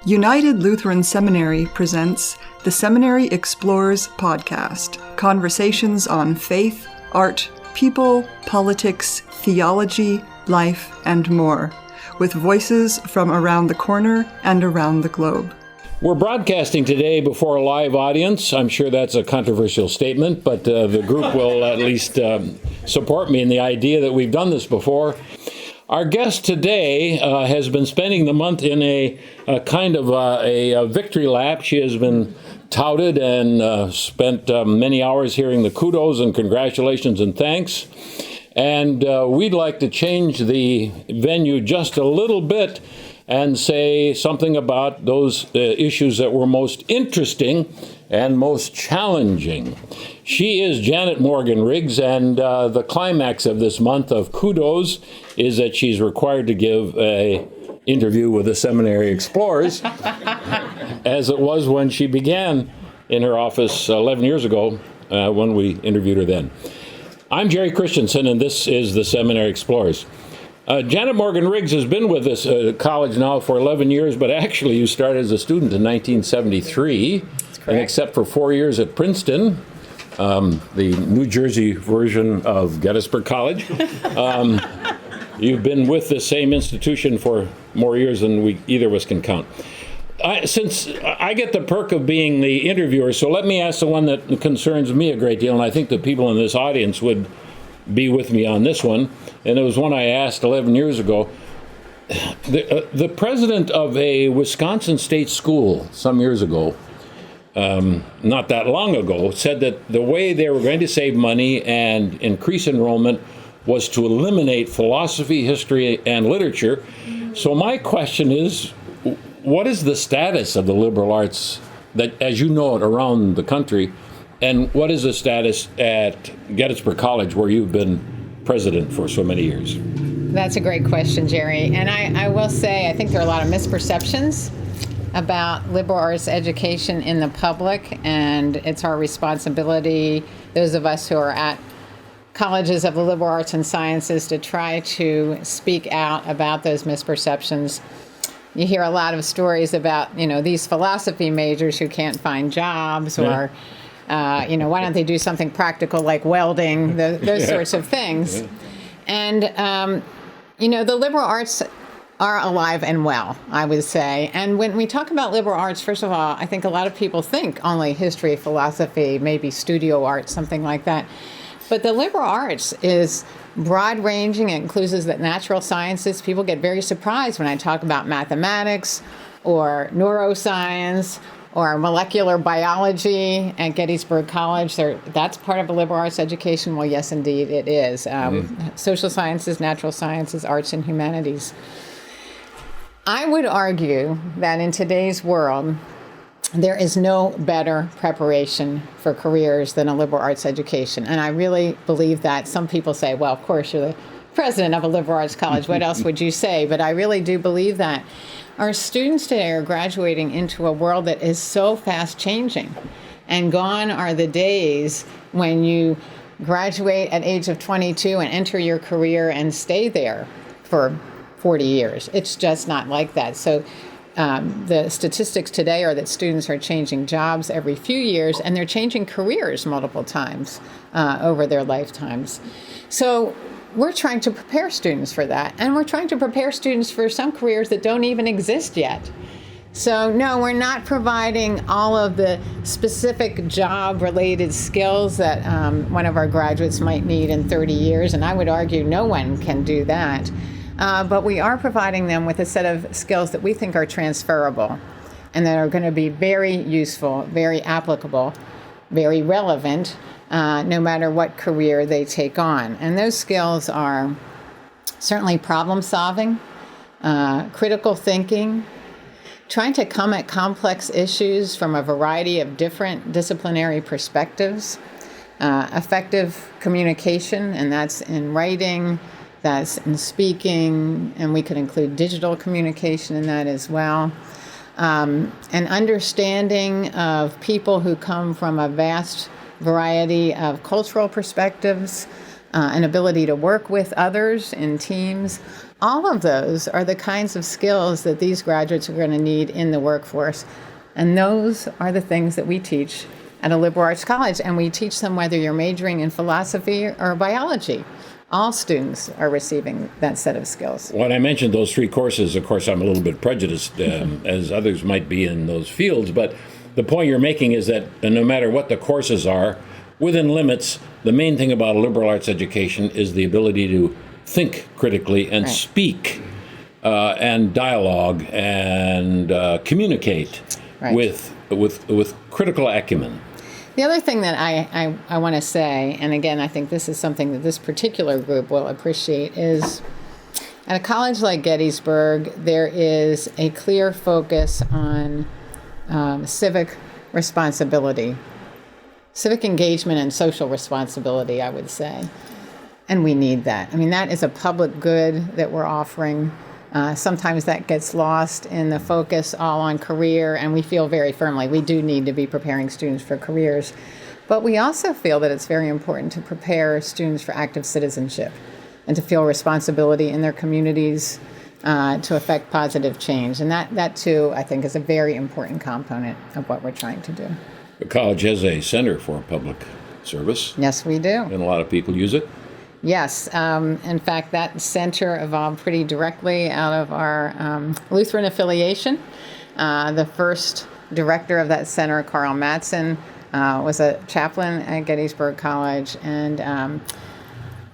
United Lutheran Seminary presents the Seminary Explores podcast, conversations on faith, art, people, politics, theology, life, and more, with voices from around the corner and around the globe. We're broadcasting today before a live audience. I'm sure that's a controversial statement, but the group will at least support me in the idea that we've done this before. Our guest today has been spending the month in a kind of a victory lap. She has been touted and spent many hours hearing the kudos and congratulations and thanks. And we'd like to change the venue just a little bit and say something about those issues that were most interesting and most challenging. She is Janet Morgan Riggs, and the climax of this month of kudos is that she's required to give an interview with the Seminary Explorers, as it was when she began in her office 11 years ago when we interviewed her then. I'm Jerry Christensen, and this is the Seminary Explorers. Janet Morgan Riggs has been with this college now for 11 years, but actually you started as a student in 1973, and except for 4 years at Princeton, the New Jersey version of Gettysburg College, you've been with the same institution for more years than either of us can count. Since I get the perk of being the interviewer, so let me ask the one that concerns me a great deal, and I think the people in this audience would be with me on this one, and it was one I asked 11 years ago. The president of a Wisconsin state school some years ago, not that long ago, said that the way they were going to save money and increase enrollment was to eliminate philosophy, history, and literature. So my question is, what is the status of the liberal arts that, as you know it, around the country? And what is the status at Gettysburg College, where you've been president for so many years? That's a great question, Jerry. And I will say, I think there are a lot of misperceptions about liberal arts education in the public, and it's our responsibility, those of us who are at colleges of the liberal arts and sciences, to try to speak out about those misperceptions. You hear a lot of stories about, these philosophy majors who can't find jobs, or why don't they do something practical like welding, those sorts of things. And, the liberal arts are alive and well, I would say. And when we talk about liberal arts, first of all, I think a lot of people think only history, philosophy, maybe studio art, something like that. But the liberal arts is broad-ranging. It includes the natural sciences. People get very surprised when I talk about mathematics or neuroscience or molecular biology at Gettysburg College. That's part of a liberal arts education. Well, yes, indeed, it is. Social sciences, natural sciences, arts, and humanities. I would argue that in today's world, there is no better preparation for careers than a liberal arts education. And I really believe that. Some people say, well, of course, you're the president of a liberal arts college. What else would you say? But I really do believe that. Our students today are graduating into a world that is so fast changing. And gone are the days when you graduate at age of 22 and enter your career and stay there for 40 years. It's just not like that. So the statistics today are that students are changing jobs every few years, and they're changing careers multiple times over their lifetimes. So we're trying to prepare students for that, and we're trying to prepare students for some careers that don't even exist yet. So no, we're not providing all of the specific job-related skills that one of our graduates might need in 30 years, and I would argue no one can do that. But we are providing them with a set of skills that we think are transferable and that are going to be very useful, very applicable, very relevant, no matter what career they take on. And those skills are certainly problem solving, critical thinking, trying to come at complex issues from a variety of different disciplinary perspectives, effective communication, and that's in writing, that's in speaking, and we could include digital communication in that as well. An understanding of people who come from a vast variety of cultural perspectives, an ability to work with others in teams. All of those are the kinds of skills that these graduates are going to need in the workforce. And those are the things that we teach at a liberal arts college. And we teach them whether you're majoring in philosophy or biology. All students are receiving that set of skills. When I mentioned those 3 courses, of course, I'm a little bit prejudiced, as others might be in those fields. But the point you're making is that no matter what the courses are, within limits, the main thing about a liberal arts education is the ability to think critically and speak and dialogue and communicate with critical acumen. The other thing that I want to say, and again, I think this is something that this particular group will appreciate, is at a college like Gettysburg, there is a clear focus on civic responsibility, civic engagement and social responsibility, I would say. And we need that. I mean, that is a public good that we're offering. Sometimes that gets lost in the focus all on career, and we feel very firmly we do need to be preparing students for careers. But we also feel that it's very important to prepare students for active citizenship and to feel responsibility in their communities to affect positive change. And that too, I think, is a very important component of what we're trying to do. The college has a center for public service. Yes, we do. And a lot of people use it. Yes. In fact, that center evolved pretty directly out of our Lutheran affiliation. The first director of that center, Carl Mattson, was a chaplain at Gettysburg College. And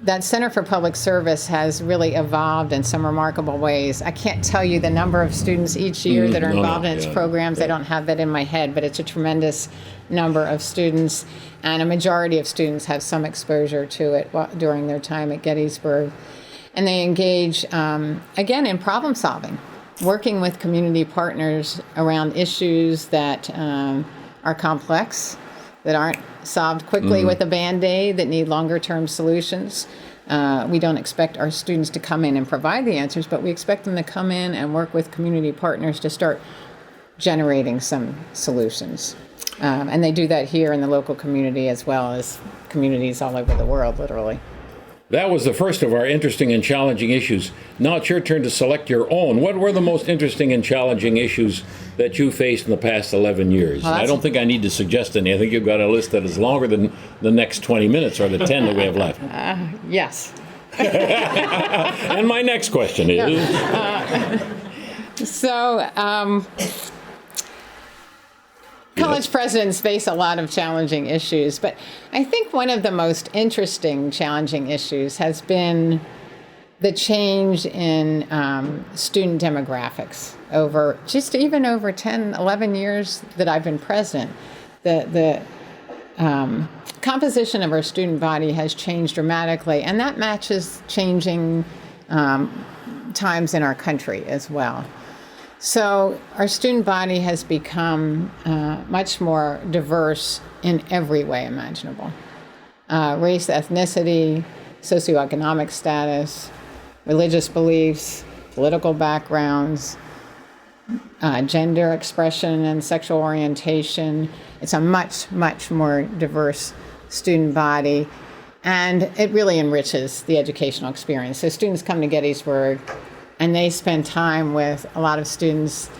that Center for Public Service has really evolved in some remarkable ways. I can't tell you the number of students each year that are involved in its programs. I don't have that in my head, but it's a tremendous number of students, and a majority of students have some exposure to it during their time at Gettysburg. And they engage, again, in problem solving, working with community partners around issues that are complex, that aren't solved quickly with a Band-Aid, that need longer-term solutions. We don't expect our students to come in and provide the answers, but we expect them to come in and work with community partners to start generating some solutions. And they do that here in the local community as well as communities all over the world, literally. That was the first of our interesting and challenging issues. Now it's your turn to select your own. What were the most interesting and challenging issues that you faced in the past 11 years? I don't think I need to suggest any. I think you've got a list that is longer than the next 20 minutes or the 10 that we have left. Yes. And my next question is... College presidents face a lot of challenging issues, but I think one of the most interesting challenging issues has been the change in student demographics over 10, 11 years that I've been president. The composition of our student body has changed dramatically, and that matches changing times in our country as well. So our student body has become much more diverse in every way imaginable. Race, ethnicity, socioeconomic status, religious beliefs, political backgrounds, gender expression and sexual orientation. It's a much, much more diverse student body, and it really enriches the educational experience. So students come to Gettysburg and they spend time with a lot of students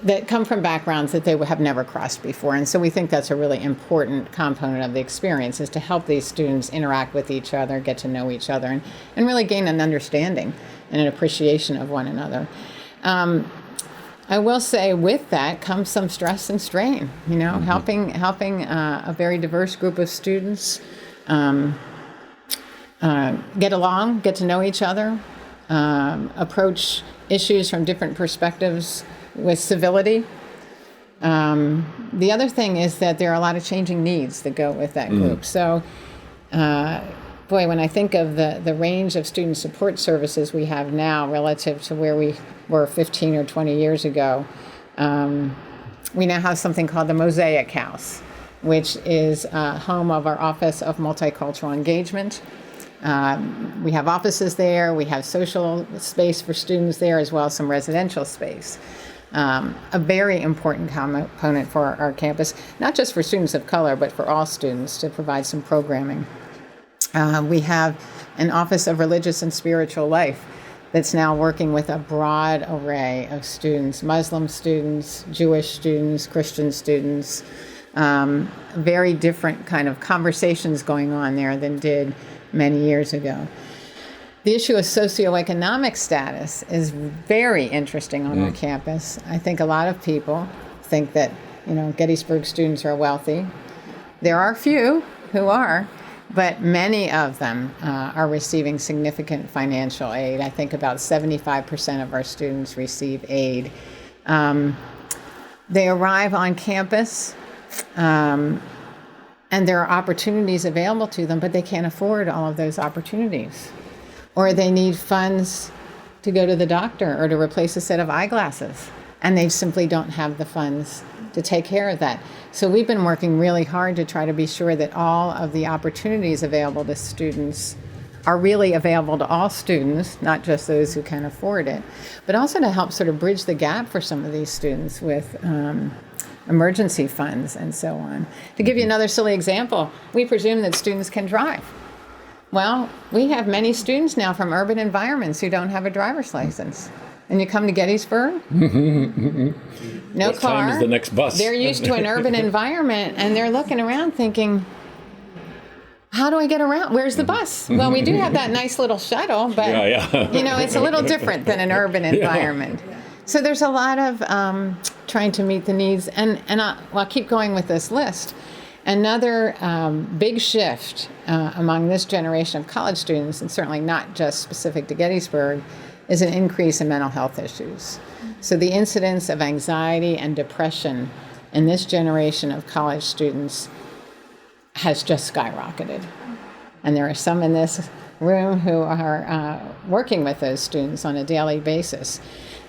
that come from backgrounds that they have never crossed before. And so we think that's a really important component of the experience, is to help these students interact with each other, get to know each other, and really gain an understanding and an appreciation of one another. I will say with that comes some stress and strain, helping a very diverse group of students get along, get to know each other, approach issues from different perspectives with civility. The other thing is that there are a lot of changing needs that go with that group. So, when I think of the range of student support services we have now relative to where we were 15 or 20 years ago, we now have something called the Mosaic House, which is home of our Office of Multicultural Engagement. We have offices there, we have social space for students there, as well as some residential space. A very important component for our campus, not just for students of color, but for all students, to provide some programming. We have an Office of Religious and Spiritual Life that's now working with a broad array of students, Muslim students, Jewish students, Christian students, very different kind of conversations going on there than did many years ago. The issue of socioeconomic status is very interesting on our campus. I think a lot of people think that, Gettysburg students are wealthy. There are few who are, but many of them are receiving significant financial aid. I think about 75% of our students receive aid. They arrive on campus, and there are opportunities available to them, but they can't afford all of those opportunities. Or they need funds to go to the doctor or to replace a set of eyeglasses, and they simply don't have the funds to take care of that. So we've been working really hard to try to be sure that all of the opportunities available to students are really available to all students, not just those who can afford it, but also to help sort of bridge the gap for some of these students with emergency funds and so on. To give you another silly example, we presume that students can drive. Well, we have many students now from urban environments who don't have a driver's license. And you come to Gettysburg, no What car. time is the next bus? They're used to an urban environment, and they're looking around thinking, how do I get around? Where's the bus? Well, we do have that nice little shuttle, but it's a little different than an urban environment. So there's a lot of trying to meet the needs. And I'll keep going with this list. Another big shift among this generation of college students, and certainly not just specific to Gettysburg, is an increase in mental health issues. So the incidence of anxiety and depression in this generation of college students has just skyrocketed. And there are some in this room who are working with those students on a daily basis.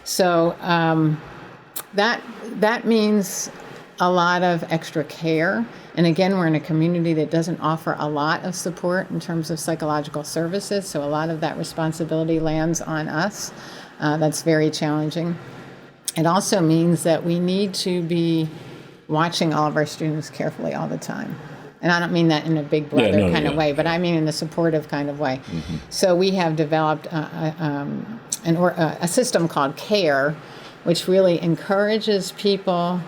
So that means a lot of extra care. And again, we're in a community that doesn't offer a lot of support in terms of psychological services, so a lot of that responsibility lands on us. That's very challenging. It also means that we need to be watching all of our students carefully all the time. And I don't mean that in a big brother of way, but I mean in a supportive kind of way. Mm-hmm. So we have developed a system called CARE, which really encourages people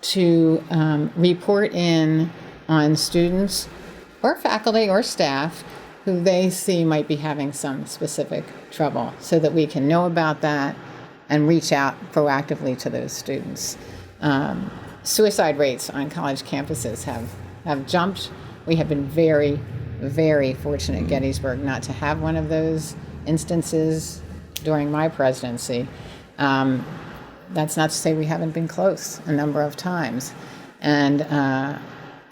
to report in on students or faculty or staff who they see might be having some specific trouble, so that we can know about that and reach out proactively to those students. Suicide rates on college campuses have jumped. We have been very, very fortunate at Gettysburg not to have one of those instances during my presidency. That's not to say we haven't been close a number of times. And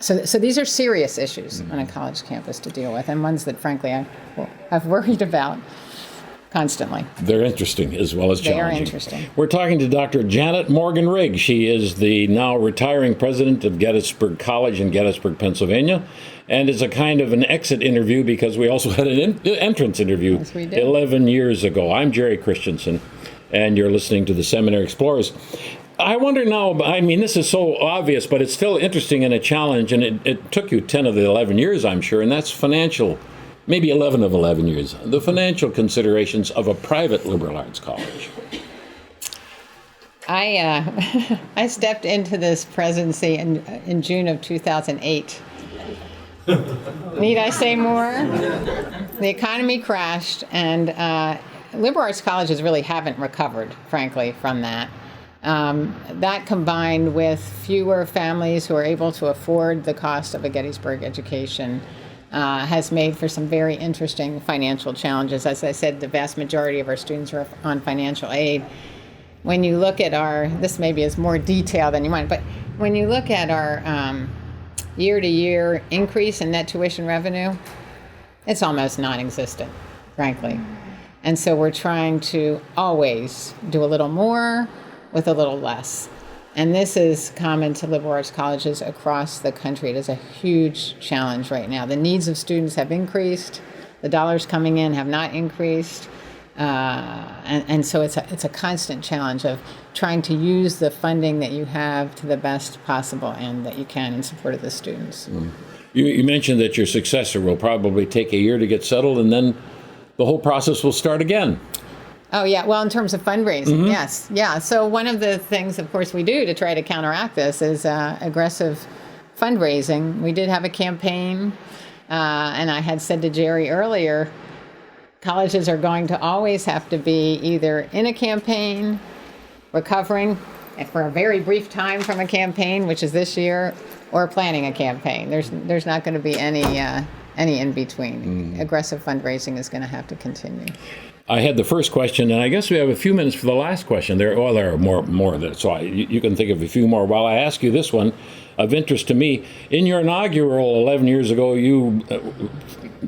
so these are serious issues on a college campus to deal with, and ones that, frankly, I have worried about constantly. They're interesting as well as challenging. They are interesting. We're talking to Dr. Janet Morgan Rigg. She is the now retiring president of Gettysburg College in Gettysburg, Pennsylvania, and is a kind of an exit interview because we also had an entrance interview 11 years ago. I'm Jerry Christensen, and you're listening to the Seminary Explorers. I wonder now, I mean, this is so obvious, but it's still interesting and a challenge, and it took you 10 of the 11 years, I'm sure, and that's financial, maybe 11 of 11 years, the financial considerations of a private liberal arts college. I stepped into this presidency in June of 2008. Need I say more? The economy crashed, and liberal arts colleges really haven't recovered, frankly, from that. That combined with fewer families who are able to afford the cost of a Gettysburg education has made for some very interesting financial challenges. As I said, the vast majority of our students are on financial aid. When you look at this maybe is more detail than you want, but when you look at our year-to-year increase in net tuition revenue, it's almost non-existent, frankly. And so we're trying to always do a little more with a little less. And this is common to liberal arts colleges across the country. It is a huge challenge right now. The needs of students have increased. The dollars coming in have not increased. And so it's a constant challenge of trying to use the funding that you have to the best possible end that you can in support of the students. You mentioned that your successor will probably take a year to get settled, and then the whole process will start again. Oh, yeah. Well, in terms of fundraising, yes. Yeah. So one of the things, of course, we do to try to counteract this is aggressive fundraising. We did have a campaign, and I had said to Jerry earlier, colleges are going to always have to be either in a campaign, recovering for a very brief time from a campaign, which is this year, or planning a campaign. There's not going to be any in between. Aggressive fundraising is going to have to continue. I had the first question, and I guess we have a few minutes for the last question. There are more than so. You can think of a few more. While I ask you this one, of interest to me, in your inaugural 11 years ago, you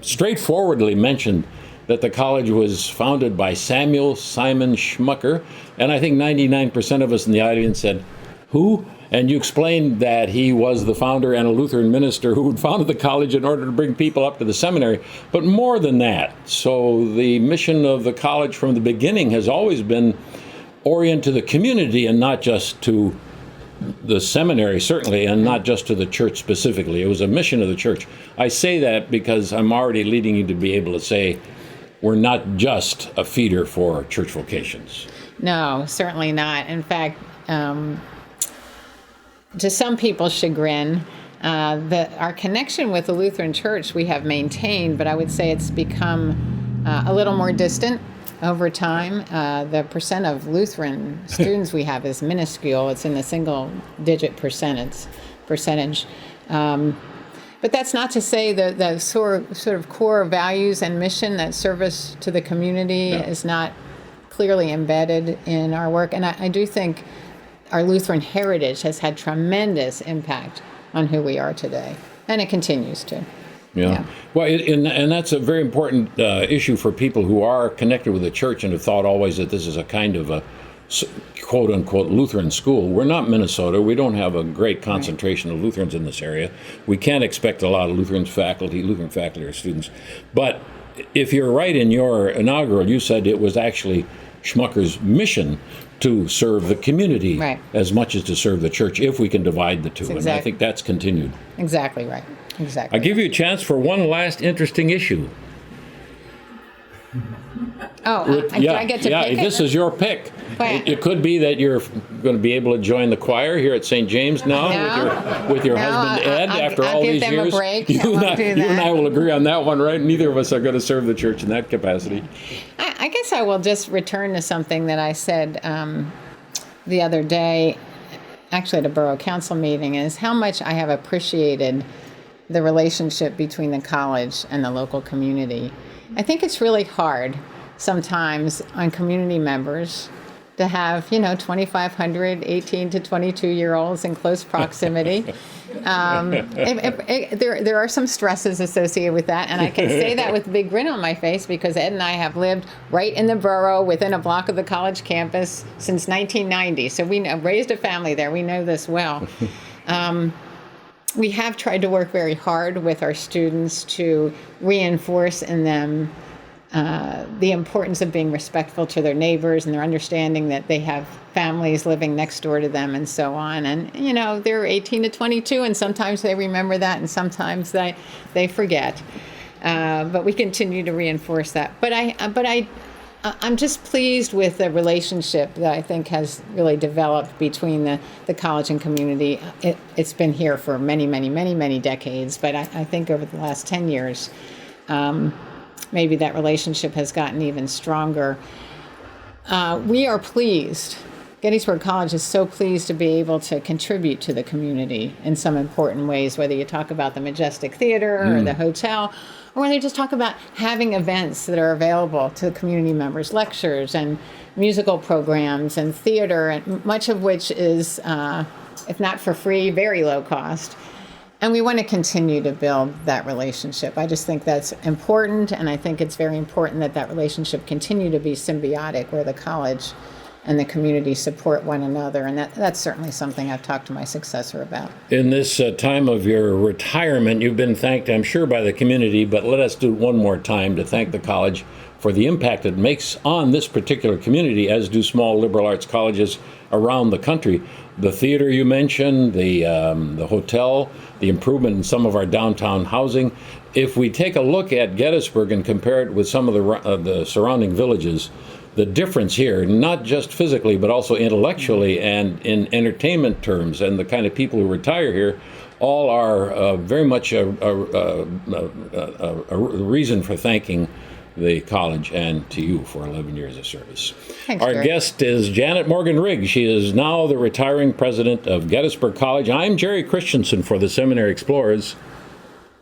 straightforwardly mentioned that the college was founded by Samuel Simon Schmucker, and I think 99% of us in the audience said, "Who?" And you explained that he was the founder and a Lutheran minister who had founded the college in order to bring people up to the seminary. But more than that, so the mission of the college from the beginning has always been oriented to the community and not just to the seminary, certainly, and not just to the church specifically. It was a mission of the church. I say that because I'm already leading you to be able to say we're not just a feeder for church vocations. No, certainly not. In fact, to some people's chagrin, our connection with the Lutheran Church we have maintained, but I would say it's become a little more distant over time. The percent of Lutheran students we have is minuscule. It's in the single-digit percentage. But that's not to say that the sort of core values and mission, that service to the community, is not clearly embedded in our work. And I do think our Lutheran heritage has had tremendous impact on who we are today, and it continues to. Yeah. Well, and that's a very important issue for people who are connected with the church and have thought always that this is a kind of a quote-unquote Lutheran school. We're not Minnesota. We don't have a great concentration of Lutherans in this area. We can't expect a lot of Lutheran faculty or students. But if you're right in your inaugural, you said it was actually Schmucker's mission to serve the community as much as to serve the church, if we can divide the two. And I think that's continued. Exactly right. Exactly. I'll give you a chance for one last interesting issue. Oh, I get to pick it? This is your pick. It could be that you're going to be able to join the choir here at St. James now with your husband Ed. After all these years, you and I will agree on that one, right? Neither of us are going to serve the church in that capacity. I guess I will just return to something that I said the other day, actually at a borough council meeting, is how much I have appreciated the relationship between the college and the local community. I think it's really hard sometimes on community members to have, 2,500 18 to 22-year-olds in close proximity. There are some stresses associated with that, and I can say that with a big grin on my face because Ed and I have lived right in the borough within a block of the college campus since 1990. So we raised a family there. We know this well. We have tried to work very hard with our students to reinforce in them the importance of being respectful to their neighbors and their understanding that they have families living next door to them and so on. And, they're 18 to 22, and sometimes they remember that and sometimes they forget. But we continue to reinforce that. But I'm just pleased with the relationship that I think has really developed between the college and community. It's been here for many, many, many, many decades, but I think over the last 10 years, maybe that relationship has gotten even stronger. We are pleased. Gettysburg College is so pleased to be able to contribute to the community in some important ways, whether you talk about the Majestic Theater or the hotel, or whether you just talk about having events that are available to community members, lectures and musical programs and theater, and much of which is, if not for free, very low cost. And we want to continue to build that relationship. I just think that's important, and I think it's very important that relationship continue to be symbiotic, where the college and the community support one another, and that's certainly something I've talked to my successor about. In this time of your retirement, you've been thanked, I'm sure, by the community, but let us do it one more time to thank the college for the impact it makes on this particular community, as do small liberal arts colleges around the country. The theater you mentioned, the hotel, the improvement in some of our downtown housing. If we take a look at Gettysburg and compare it with some of the surrounding villages, the difference here, not just physically, but also intellectually and in entertainment terms, and the kind of people who retire here, all are very much a reason for thanking the college and to you for 11 years of service. Thanks, Our Jerry. guest is Janet Morgan Riggs. She is now the retiring president of Gettysburg College. I'm Jerry Christensen for the Seminary Explorers.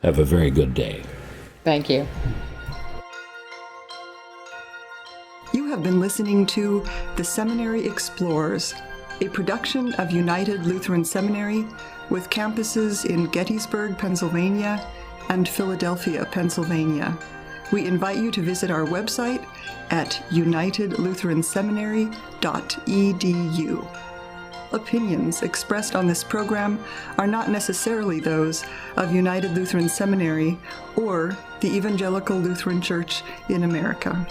Have a very good day. Thank you. You have been listening to The Seminary Explorers, a production of United Lutheran Seminary with campuses in Gettysburg, Pennsylvania, and Philadelphia, Pennsylvania. We invite you to visit our website at unitedlutheranseminary.edu. Opinions expressed on this program are not necessarily those of United Lutheran Seminary or the Evangelical Lutheran Church in America.